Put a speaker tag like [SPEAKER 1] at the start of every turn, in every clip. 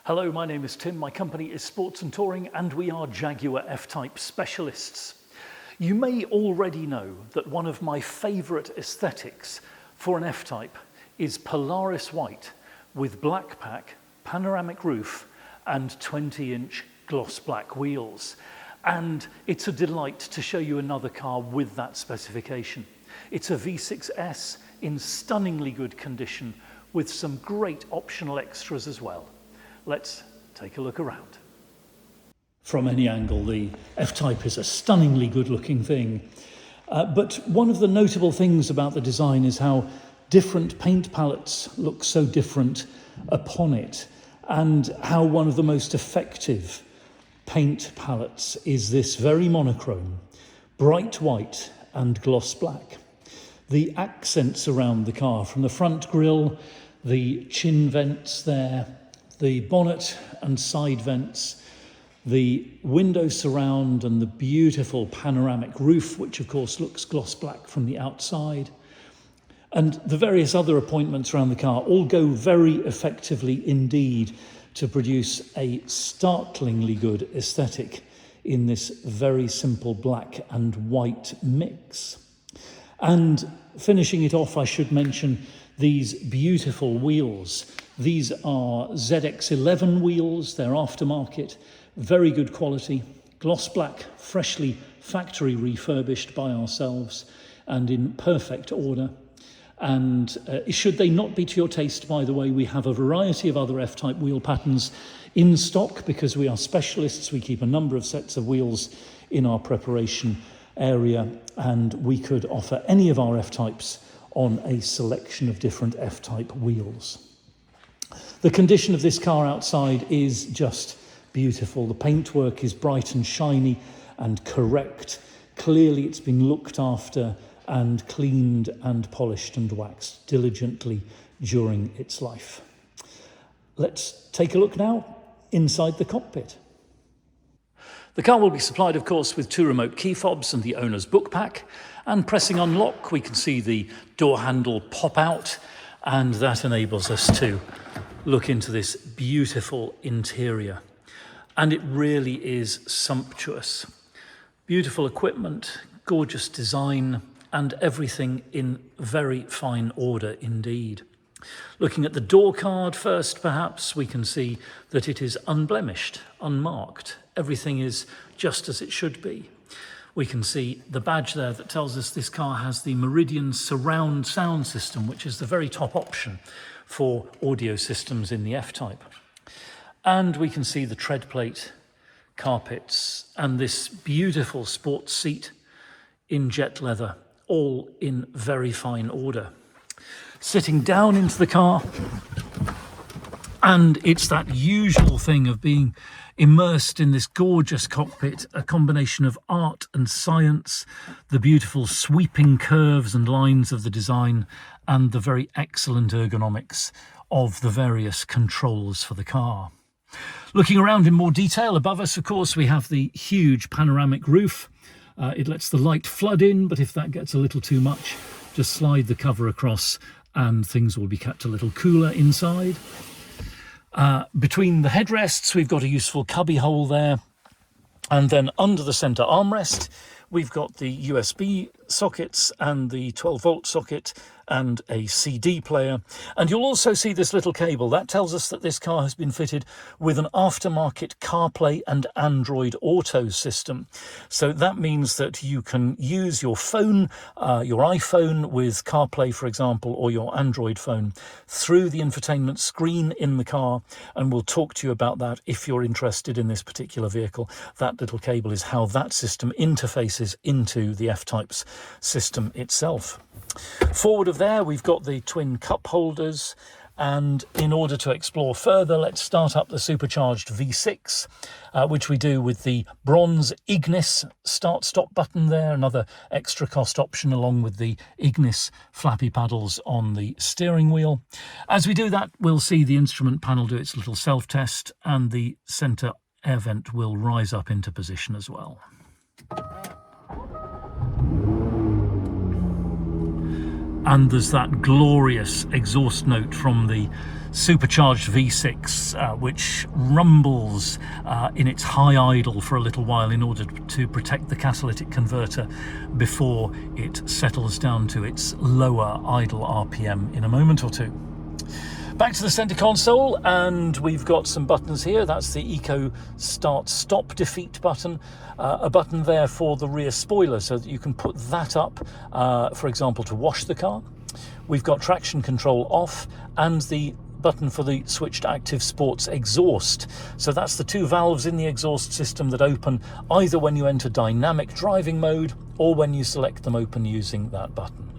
[SPEAKER 1] Hello, my name is Tim. My company is Sports and Touring, and we are Jaguar F-Type specialists. You may already know that one of my favourite aesthetics for an F-Type is Polaris white with black pack, panoramic roof and 20-inch gloss black wheels. And it's a delight to show you another car with that specification. It's a V6S in stunningly good condition with some great optional extras as well. Let's take a look around. From any angle, the F-Type is a stunningly good-looking thing. But one of the notable things about the design is how different paint palettes look so different upon it, and how one of the most effective paint palettes is this very monochrome, bright white and gloss black. The accents around the car, from the front grille, the chin vents there, the bonnet and side vents, the window surround and the beautiful panoramic roof, which of course looks gloss black from the outside, and the various other appointments around the car all go very effectively indeed to produce a startlingly good aesthetic in this very simple black and white mix. And finishing it off, I should mention these beautiful wheels. These are ZX11 wheels, they're aftermarket, very good quality, gloss black, freshly factory refurbished by ourselves and in perfect order. And should they not be to your taste, by the way, we have a variety of other F-Type wheel patterns in stock because we are specialists. We keep a number of sets of wheels in our preparation area, and we could offer any of our F-Types on a selection of different F-Type wheels. The condition of this car outside is just beautiful. The paintwork is bright and shiny and correct. Clearly it's been looked after and cleaned and polished and waxed diligently during its life. Let's take a look now inside the cockpit. The car will be supplied, of course, with 2 remote key fobs and the owner's book pack. And pressing unlock, we can see the door handle pop out, and that enables us to look into this beautiful interior. And it really is sumptuous. Beautiful equipment, gorgeous design, and everything in very fine order indeed. Looking at the door card first, perhaps, we can see that it is unblemished, unmarked. Everything is just as it should be. We can see the badge there that tells us this car has the Meridian surround sound system, which is the very top option for audio systems in the F-Type. And we can see the tread plate, carpets, and this beautiful sports seat in jet leather, all in very fine order. Sitting down into the car, and it's that usual thing of being immersed in this gorgeous cockpit, a combination of art and science, the beautiful sweeping curves and lines of the design, and the very excellent ergonomics of the various controls for the car. Looking around in more detail, above us, of course, we have the huge panoramic roof. It lets the light flood in, but if that gets a little too much, just slide the cover across and things will be kept a little cooler inside. Between the headrests, we've got a useful cubby hole there. And then under the centre armrest, we've got the USB sockets and the 12-volt socket and a CD player. And you'll also see this little cable. That tells us that this car has been fitted with an aftermarket CarPlay and Android Auto system. So that means that you can use your phone, your iPhone with CarPlay, for example, or your Android phone through the infotainment screen in the car. And we'll talk to you about that if you're interested in this particular vehicle. That little cable is how that system interfaces into the F-Type's system itself. Forward of there, we've got the twin cup holders, and in order to explore further, let's start up the supercharged V6, which we do with the bronze Ignis start-stop button there, another extra cost option, along with the Ignis flappy paddles on the steering wheel. As we do that, we'll see the instrument panel do its little self-test, and the centre air vent will rise up into position as well. And there's that glorious exhaust note from the supercharged V6, which rumbles in its high idle for a little while in order to protect the catalytic converter before it settles down to its lower idle RPM in a moment or two. Back to the centre console, and we've got some buttons here. That's the Eco Start Stop Defeat button, a button there for the rear spoiler so that you can put that up, for example, to wash the car. We've got traction control off, and the button for the switched active sports exhaust. So that's the two valves in the exhaust system that open either when you enter dynamic driving mode or when you select them open using that button.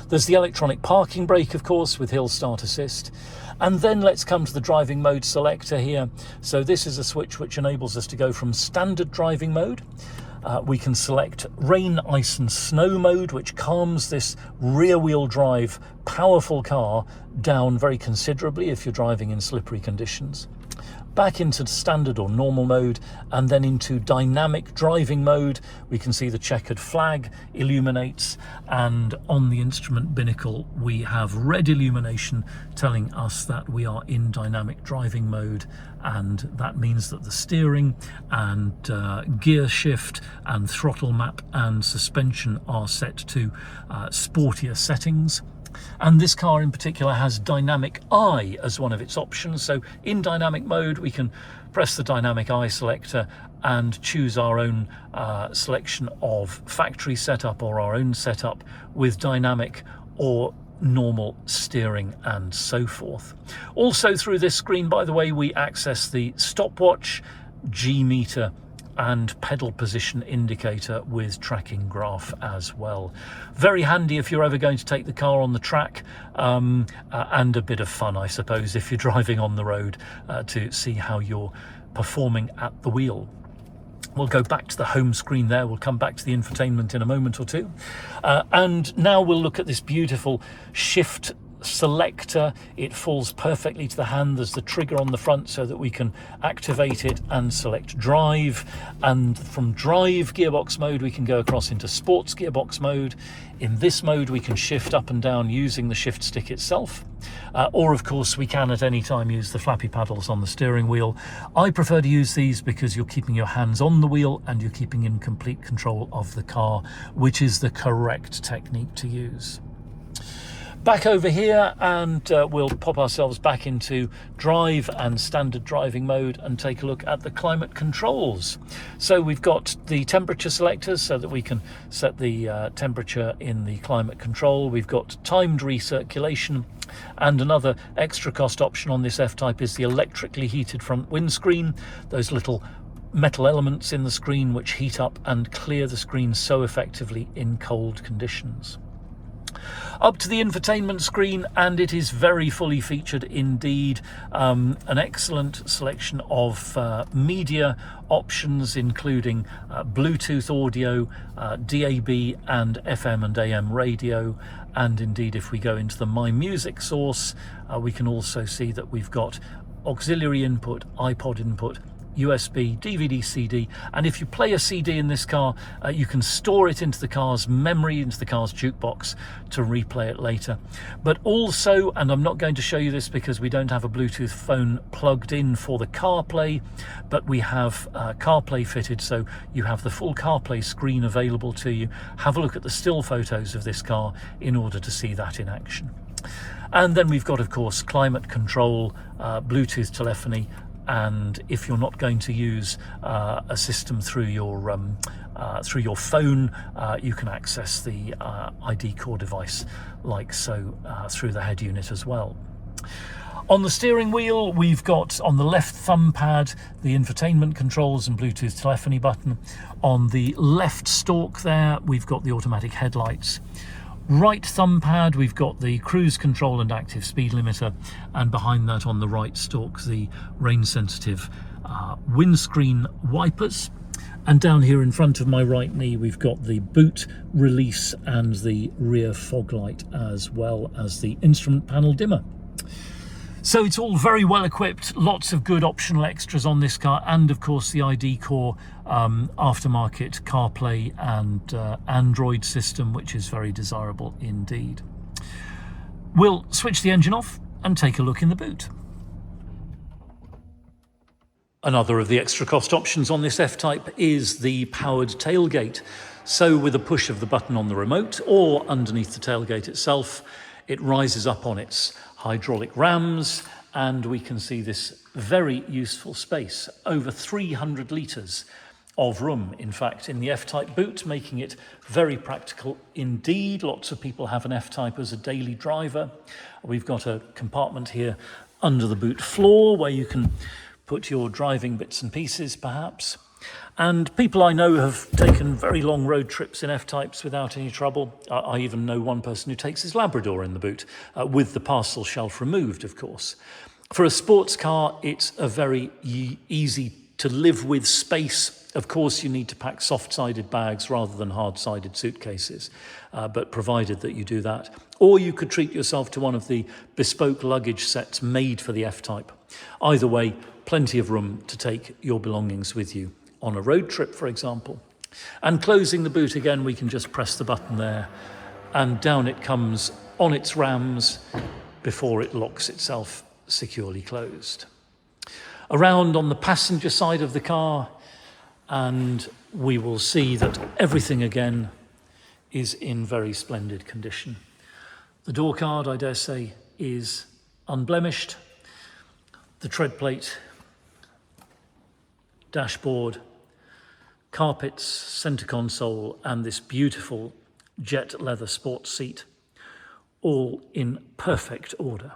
[SPEAKER 1] There's the electronic parking brake, of course, with hill start assist. And then let's come to the driving mode selector here. So this is a switch which enables us to go from standard driving mode. We can select rain, ice and snow mode, which calms this rear-wheel drive powerful car down very considerably if you're driving in slippery conditions. Back into standard or normal mode, and then into dynamic driving mode. We can see the checkered flag illuminates, and on the instrument binnacle we have red illumination telling us that we are in dynamic driving mode, and that means that the steering and gear shift and throttle map and suspension are set to sportier settings. And this car in particular has dynamic eye as one of its options. So in dynamic mode we can press the dynamic eye selector and choose our own selection of factory setup or our own setup with dynamic or normal steering and so forth. Also through this screen, by the way, we access the stopwatch, G-meter and pedal position indicator with tracking graph as well. Very handy if you're ever going to take the car on the track, and a bit of fun, I suppose, if you're driving on the road to see how you're performing at the wheel. We'll go back to the home screen there. We'll come back to the infotainment in a moment or two. And now we'll look at this beautiful shift selector. It falls perfectly to the hand. There's the trigger on the front so that we can activate it and select drive, and from drive gearbox mode we can go across into sports gearbox mode. In this mode we can shift up and down using the shift stick itself, or of course we can at any time use the flappy paddles on the steering wheel. I prefer to use these because you're keeping your hands on the wheel and you're keeping in complete control of the car, which is the correct technique to use. Back over here, and we'll pop ourselves back into drive and standard driving mode and take a look at the climate controls. So we've got the temperature selectors so that we can set the temperature in the climate control. We've got timed recirculation, and another extra cost option on this F-Type is the electrically heated front windscreen, those little metal elements in the screen which heat up and clear the screen so effectively in cold conditions. Up to the infotainment screen, and it is very fully featured indeed. An excellent selection of media options, including Bluetooth audio, DAB and FM and AM radio, and indeed if we go into the My Music source we can also see that we've got auxiliary input, iPod input, USB, DVD, CD, and if you play a CD in this car, you can store it into the car's memory, into the car's jukebox to replay it later. But also, and I'm not going to show you this because we don't have a Bluetooth phone plugged in for the CarPlay, but we have CarPlay fitted, so you have the full CarPlay screen available to you. Have a look at the still photos of this car in order to see that in action. And then we've got, of course, climate control, Bluetooth telephony, and if you're not going to use a system through your phone, you can access the ID core device like so through the head unit as well. On the steering wheel, we've got on the left thumb pad the infotainment controls and Bluetooth telephony button. On the left stalk there, we've got the automatic headlights. Right thumb pad, we've got the cruise control and active speed limiter, and behind that on the right stalk the rain sensitive windscreen wipers. And down here in front of my right knee we've got the boot release and the rear fog light, as well as the instrument panel dimmer. So it's all very well equipped, lots of good optional extras on this car, and of course the ID core aftermarket CarPlay and Android system, which is very desirable indeed. We'll switch the engine off and take a look in the boot. Another of the extra cost options on this F-Type is the powered tailgate. So with a push of the button on the remote or underneath the tailgate itself, it rises up on its hydraulic rams, and we can see this very useful space, over 300 litres of room, in fact, in the F-Type boot, making it very practical indeed. Lots of people have an F-Type as a daily driver. We've got a compartment here under the boot floor where you can put your driving bits and pieces, perhaps. And people I know have taken very long road trips in F-Types without any trouble. I even know one person who takes his Labrador in the boot, with the parcel shelf removed, of course. For a sports car, it's a very easy to live with space. Of course, you need to pack soft-sided bags rather than hard-sided suitcases, but provided that you do that. Or you could treat yourself to one of the bespoke luggage sets made for the F-Type. Either way, plenty of room to take your belongings with you on a road trip, for example. And closing the boot again, we can just press the button there, and down it comes on its rams before it locks itself securely closed. Around on the passenger side of the car, and we will see that everything again is in very splendid condition. The door card, I dare say, is unblemished. The tread plate, dashboard, carpets, centre console, and this beautiful jet leather sports seat, all in perfect order.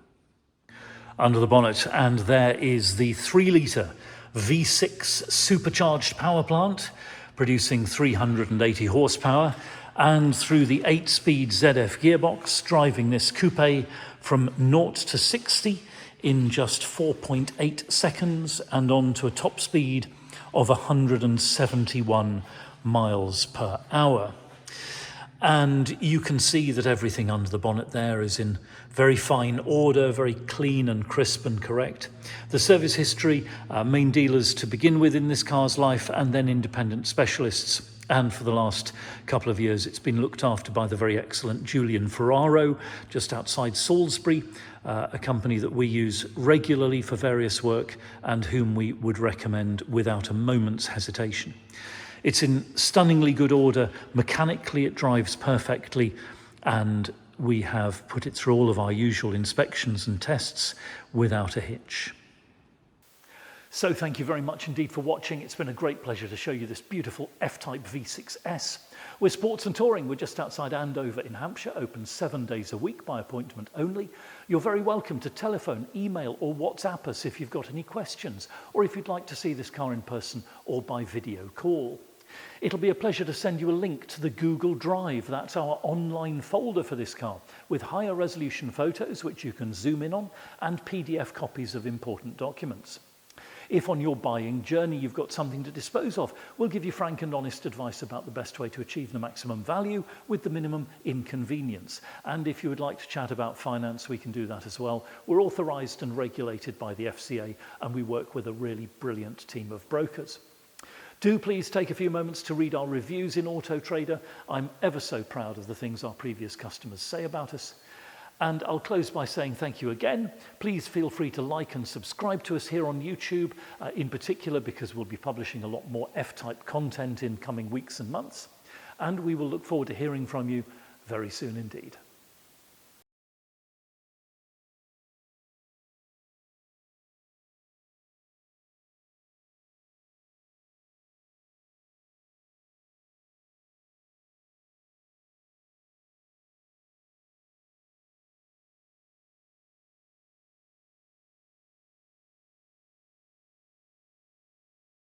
[SPEAKER 1] Under the bonnet, and there is the 3-litre V6 supercharged power plant, producing 380 horsepower, and through the 8-speed ZF gearbox, driving this coupe from 0 to 60 in just 4.8 seconds, and on to a top speed of 171 miles per hour. And you can see that everything under the bonnet there is in very fine order, very clean and crisp and correct. The service history, main dealers to begin with in this car's life, and then independent specialists. And for the last couple of years, it's been looked after by the very excellent Julian Ferraro, just outside Salisbury, a company that we use regularly for various work and whom we would recommend without a moment's hesitation. It's in stunningly good order. Mechanically, it drives perfectly, and we have put it through all of our usual inspections and tests without a hitch. So thank you very much indeed for watching. It's been a great pleasure to show you this beautiful F-Type V6S. We're Sports and Touring. We're just outside Andover in Hampshire, open 7 days a week by appointment only. You're very welcome to telephone, email or WhatsApp us if you've got any questions, or if you'd like to see this car in person or by video call. It'll be a pleasure to send you a link to the Google Drive. That's our online folder for this car, with higher resolution photos which you can zoom in on, and PDF copies of important documents. If on your buying journey you've got something to dispose of, we'll give you frank and honest advice about the best way to achieve the maximum value with the minimum inconvenience. And if you would like to chat about finance, we can do that as well. We're authorised and regulated by the FCA, and we work with a really brilliant team of brokers. Do please take a few moments to read our reviews in Auto Trader. I'm ever so proud of the things our previous customers say about us. And I'll close by saying thank you again. Please feel free to like and subscribe to us here on YouTube, in particular because we'll be publishing a lot more F-Type content in coming weeks and months. And we will look forward to hearing from you very soon indeed.